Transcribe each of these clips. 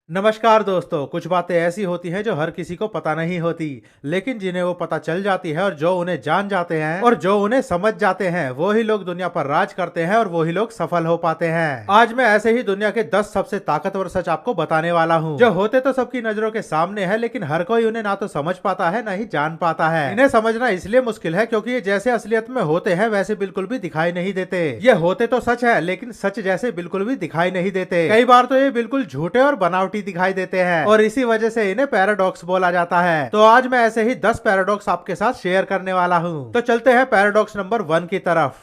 नमस्कार दोस्तों। कुछ बातें ऐसी होती हैं जो हर किसी को पता नहीं होती, लेकिन जिन्हें वो पता चल जाती है और जो उन्हें जान जाते हैं और जो उन्हें समझ जाते हैं, वो ही लोग दुनिया पर राज करते हैं और वो ही लोग सफल हो पाते हैं। आज मैं ऐसे ही दुनिया के 10 सबसे ताकतवर सच आपको बताने वाला हूँ, जो होते तो सबकी नजरों के सामने है, लेकिन हर कोई उन्हें ना तो समझ पाता है, ना ही जान पाता है। इन्हें समझना इसलिए मुश्किल है क्योंकि ये जैसे असलियत में होते हैं वैसे बिल्कुल भी दिखाई नहीं देते। ये होते तो सच है, लेकिन सच जैसे बिल्कुल भी दिखाई नहीं देते। कई बार तो ये बिल्कुल झूठे और बनावटी दिखाई देते हैं और इसी वजह से इन्हें पैराडॉक्स बोला जाता है। तो आज मैं ऐसे ही 10 पैराडॉक्स आपके साथ शेयर करने वाला हूँ। तो चलते हैं पैराडॉक्स नंबर 1 की तरफ।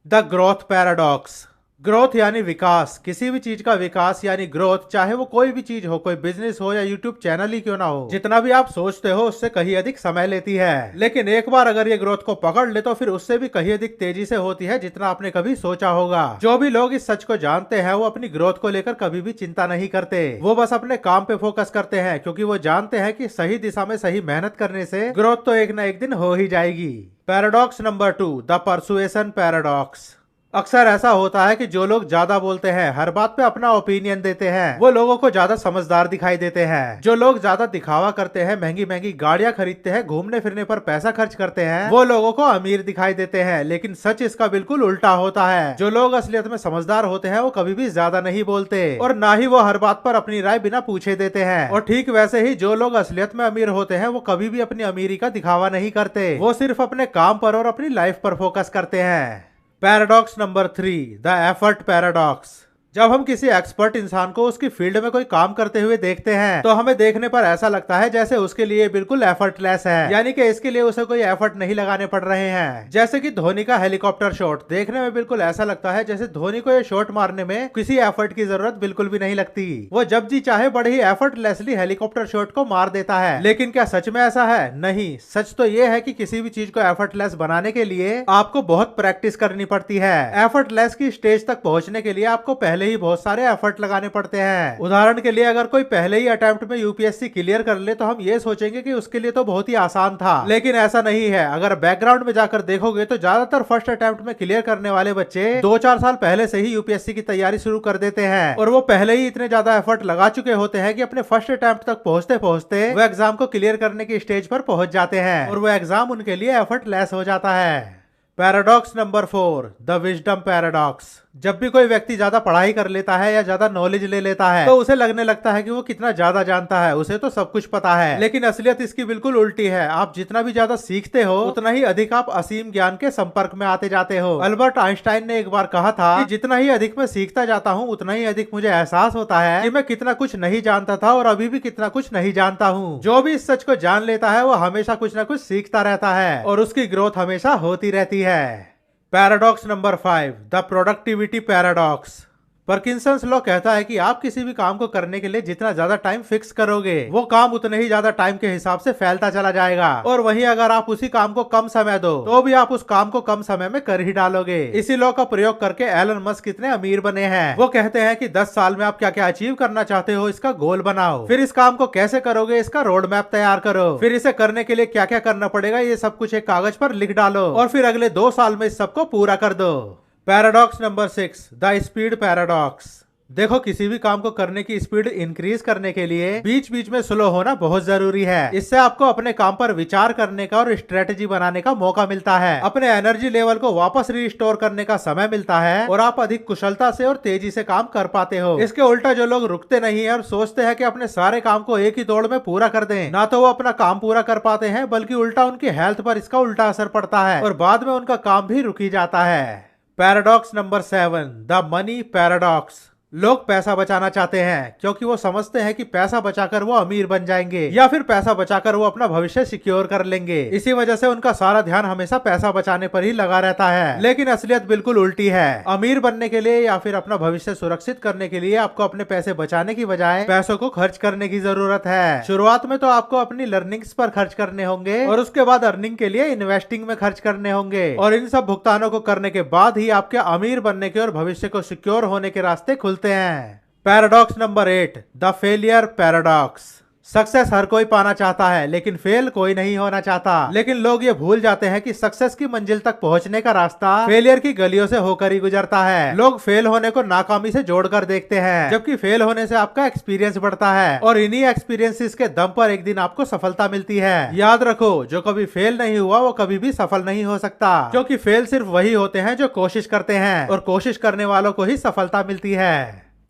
The growth paradox. ग्रोथ यानी विकास। किसी भी चीज का विकास यानी ग्रोथ, चाहे वो कोई भी चीज हो, कोई बिजनेस हो या यूट्यूब चैनल ही क्यों ना हो, जितना भी आप सोचते हो उससे कहीं अधिक समय लेती है। लेकिन एक बार अगर ये ग्रोथ को पकड़ ले तो फिर उससे भी कहीं अधिक तेजी से होती है जितना आपने कभी सोचा होगा। जो भी लोग इस सच को जानते हैं वो अपनी ग्रोथ को लेकर कभी भी चिंता नहीं करते। वो बस अपने काम पे फोकस करते हैं क्योंकि वो जानते हैं कि सही दिशा में सही मेहनत करने से ग्रोथ तो एक न एक दिन हो ही जाएगी। Paradox number 2, the persuasion paradox. अक्सर ऐसा होता है कि जो लोग ज्यादा बोलते हैं, हर बात पे अपना ओपिनियन देते हैं, वो लोगों को ज्यादा समझदार दिखाई देते हैं। जो लोग ज्यादा दिखावा करते हैं, महंगी महंगी गाड़ियां खरीदते हैं, घूमने फिरने पर पैसा खर्च करते हैं, वो लोगों को अमीर दिखाई देते हैं। लेकिन सच इसका बिल्कुल उल्टा होता है। जो लोग असलियत में समझदार होते हैं वो कभी भी ज्यादा नहीं बोलते और ना ही वो हर बात पर अपनी राय बिना पूछे देते हैं। और ठीक वैसे ही जो लोग असलियत में अमीर होते हैं वो कभी भी अपनी अमीरी का दिखावा नहीं करते। वो सिर्फ अपने काम पर और अपनी लाइफ पर फोकस करते हैं। Paradox number 3, the effort paradox. जब हम किसी एक्सपर्ट इंसान को उसकी फील्ड में कोई काम करते हुए देखते हैं तो हमें देखने पर ऐसा लगता है जैसे उसके लिए बिल्कुल एफर्टलेस है, यानी कि इसके लिए उसे कोई एफर्ट नहीं लगाने पड़ रहे हैं। जैसे कि धोनी का हेलीकॉप्टर शॉट देखने में बिल्कुल ऐसा लगता है जैसे धोनी को ये शॉट मारने में किसी एफर्ट की जरूरत बिल्कुल भी नहीं लगती। वो जब जी चाहे बड़े ही एफर्टलेसली हेलीकॉप्टर शॉट को मार देता है। लेकिन क्या सच में ऐसा है? नहीं। सच तो ये है कि किसी भी चीज को एफर्टलेस बनाने के लिए आपको बहुत प्रैक्टिस करनी पड़ती है। एफर्टलेस की स्टेज तक पहुंचने के लिए आपको पहले ही बहुत सारे एफर्ट लगाने पड़ते हैं। उदाहरण के लिए अगर कोई पहले ही अटेम्प्ट में यूपीएससी क्लियर कर ले तो हम ये सोचेंगे कि उसके लिए तो बहुत ही आसान था, लेकिन ऐसा नहीं है। अगर बैकग्राउंड में जाकर देखोगे तो ज्यादातर फर्स्ट अटेम्प्ट में क्लियर करने वाले बच्चे 2-4 साल पहले से ही यूपीएससी की तैयारी शुरू कर देते हैं और वो पहले ही इतने ज्यादा एफर्ट लगा चुके होते हैं कि अपने फर्स्ट अटेम्प्ट तक पहुंचते पहुंचते वो एग्जाम को क्लियर करने की स्टेज पर पहुंच जाते हैं और वो एग्जाम उनके लिए एफर्टलेस हो जाता है। Paradox number 4, the wisdom paradox. जब भी कोई व्यक्ति ज्यादा पढ़ाई कर लेता है या ज्यादा नॉलेज ले लेता है तो उसे लगने लगता है कि वो कितना ज्यादा जानता है, उसे तो सब कुछ पता है। लेकिन असलियत इसकी बिल्कुल उल्टी है। आप जितना भी ज्यादा सीखते हो उतना ही अधिक आप असीम ज्ञान के संपर्क में आते जाते हो। अल्बर्ट आइंस्टाइन ने एक बार कहा था कि जितना ही अधिक मैं सीखता जाता हूँ उतना ही अधिक मुझे एहसास होता है कि मैं कितना कुछ नहीं जानता था और अभी भी कितना कुछ नहीं जानता हूँ। जो भी इस सच को जान लेता है वो हमेशा कुछ ना कुछ सीखता रहता है और उसकी ग्रोथ हमेशा होती रहती है। Paradox number 5, the productivity paradox. Parkinson's law कहता है कि आप किसी भी काम को करने के लिए जितना ज्यादा टाइम फिक्स करोगे वो काम उतने ही ज्यादा टाइम के हिसाब से फैलता चला जाएगा और वहीं अगर आप उसी काम को कम समय दो तो भी आप उस काम को कम समय में कर ही डालोगे। इसी लॉ का प्रयोग करके एलन मस्क कितने अमीर बने हैं। वो कहते हैं कि 10 साल में आप क्या क्या अचीव करना चाहते हो इसका गोल बनाओ, फिर इस काम को कैसे करोगे इसका रोड मैप तैयार करो, फिर इसे करने के लिए क्या क्या करना पड़ेगा ये सब कुछ एक कागज पर लिख डालो और फिर अगले 2 साल में इस सबको पूरा कर दो। Paradox number 6, the speed paradox. देखो, किसी भी काम को करने की स्पीड इंक्रीज करने के लिए बीच बीच में स्लो होना बहुत जरूरी है। इससे आपको अपने काम पर विचार करने का और स्ट्रेटेजी बनाने का मौका मिलता है, अपने एनर्जी लेवल को वापस रिस्टोर करने का समय मिलता है और आप अधिक कुशलता से और तेजी से काम कर पाते हो। इसके उल्टा जो लोग रुकते नहीं है और सोचते हैं कि अपने सारे काम को एक ही दौड़ में पूरा कर दें, ना तो वो अपना काम पूरा कर पाते हैं बल्कि उल्टा उनकी हेल्थ पर इसका उल्टा असर पड़ता है और बाद में उनका काम भी रुक ही जाता है। Paradox number 7, the money paradox. लोग पैसा बचाना चाहते हैं क्योंकि वो समझते हैं कि पैसा बचाकर वो अमीर बन जाएंगे या फिर पैसा बचाकर वो अपना भविष्य सिक्योर कर लेंगे। इसी वजह से उनका सारा ध्यान हमेशा पैसा बचाने पर ही लगा रहता है। लेकिन असलियत बिल्कुल उल्टी है। अमीर बनने के लिए या फिर अपना भविष्य सुरक्षित करने के लिए आपको अपने पैसे बचाने की बजाय पैसों को खर्च करने की जरूरत है। शुरुआत में तो आपको अपनी लर्निंग्स पर खर्च करने होंगे और उसके बाद अर्निंग के लिए इन्वेस्टिंग में खर्च करने होंगे और इन सब भुगतानों को करने के बाद ही आपके अमीर बनने के और भविष्य को सिक्योर होने के रास्ते खुलते हैं। Paradox number 8, the failure paradox. Success हर कोई पाना चाहता है लेकिन फेल कोई नहीं होना चाहता। लेकिन लोग ये भूल जाते हैं कि सक्सेस की मंजिल तक पहुंचने का रास्ता फेलियर की गलियों से होकर ही गुजरता है। लोग फेल होने को नाकामी से जोड़कर देखते हैं, जबकि फेल होने से आपका एक्सपीरियंस बढ़ता है और इन्हीं एक्सपीरियंसेस के दम पर एक दिन आपको सफलता मिलती है। याद रखो, जो कभी फेल नहीं हुआ वो कभी भी सफल नहीं हो सकता, क्योंकि फेल सिर्फ वही होते हैं जो कोशिश करते हैं और कोशिश करने वालों को ही सफलता मिलती है।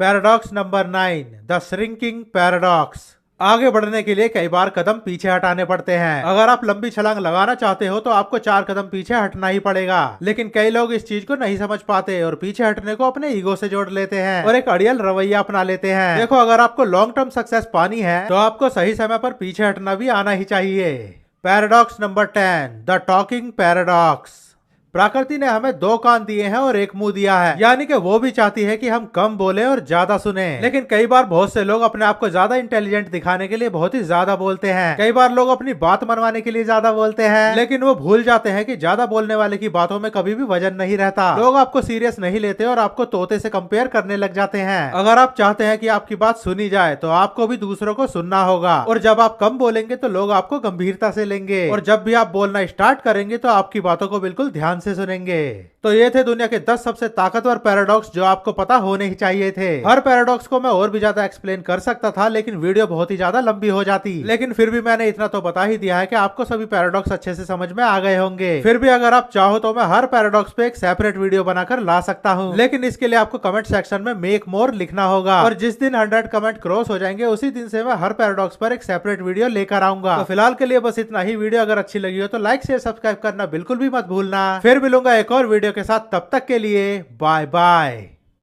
Paradox number 9, the shrinking paradox. आगे बढ़ने के लिए कई बार कदम पीछे हटाने पड़ते हैं। अगर आप लंबी छलांग लगाना चाहते हो तो आपको 4 कदम पीछे हटना ही पड़ेगा। लेकिन कई लोग इस चीज को नहीं समझ पाते और पीछे हटने को अपने ईगो से जोड़ लेते हैं और एक अड़ियल रवैया अपना लेते हैं। देखो, अगर आपको लॉन्ग टर्म सक्सेस पानी है तो आपको सही समय पर पीछे हटना भी आना ही चाहिए। Paradox number 10, the talking paradox. प्रकृति ने हमें 2 कान दिए हैं और 1 मुंह दिया है, यानी कि वो भी चाहती है कि हम कम बोलें और ज्यादा सुने। लेकिन कई बार बहुत से लोग अपने आप को ज्यादा इंटेलिजेंट दिखाने के लिए बहुत ही ज्यादा बोलते हैं। कई बार लोग अपनी बात मनवाने के लिए ज्यादा बोलते हैं, लेकिन वो भूल जाते हैं कि ज्यादा बोलने वाले की बातों में कभी भी वजन नहीं रहता। लोग आपको सीरियस नहीं लेते और आपको तोते से कंपेयर करने लग जाते हैं। अगर आप चाहते हैं कि आपकी बात सुनी जाए तो आपको भी दूसरों को सुनना होगा, और जब आप कम बोलेंगे तो लोग आपको गंभीरता से लेंगे, और जब भी आप बोलना स्टार्ट करेंगे तो आपकी बातों को बिल्कुल ध्यान से सुनेंगे। तो ये थे दुनिया के 10 सबसे ताकतवर पैराडॉक्स जो आपको पता होने ही चाहिए थे। हर पैराडॉक्स को मैं और भी ज्यादा एक्सप्लेन कर सकता था, लेकिन वीडियो बहुत ही ज्यादा लंबी हो जाती। लेकिन फिर भी मैंने इतना तो बता ही दिया है कि आपको सभी पैराडॉक्स अच्छे से समझ में आ गए होंगे। फिर भी अगर आप चाहो तो मैं हर पैराडॉक्स पे एक सेपरेट वीडियो बनाकर ला सकता हूँ, लेकिन इसके लिए आपको कमेंट सेक्शन में मेक मोर लिखना होगा, और जिस दिन 100 कमेंट क्रॉस हो जाएंगे उसी दिन से मैं हर पैराडॉक्स पर एक सेपरेट वीडियो लेकर आऊंगा। तो फिलहाल के लिए बस इतना ही। वीडियो अगर अच्छी लगी हो तो लाइक शेयर सब्सक्राइब करना बिल्कुल भी मत भूलना। फिर मिलूंगा एक और वीडियो के साथ, तब तक के लिए बाय बाय।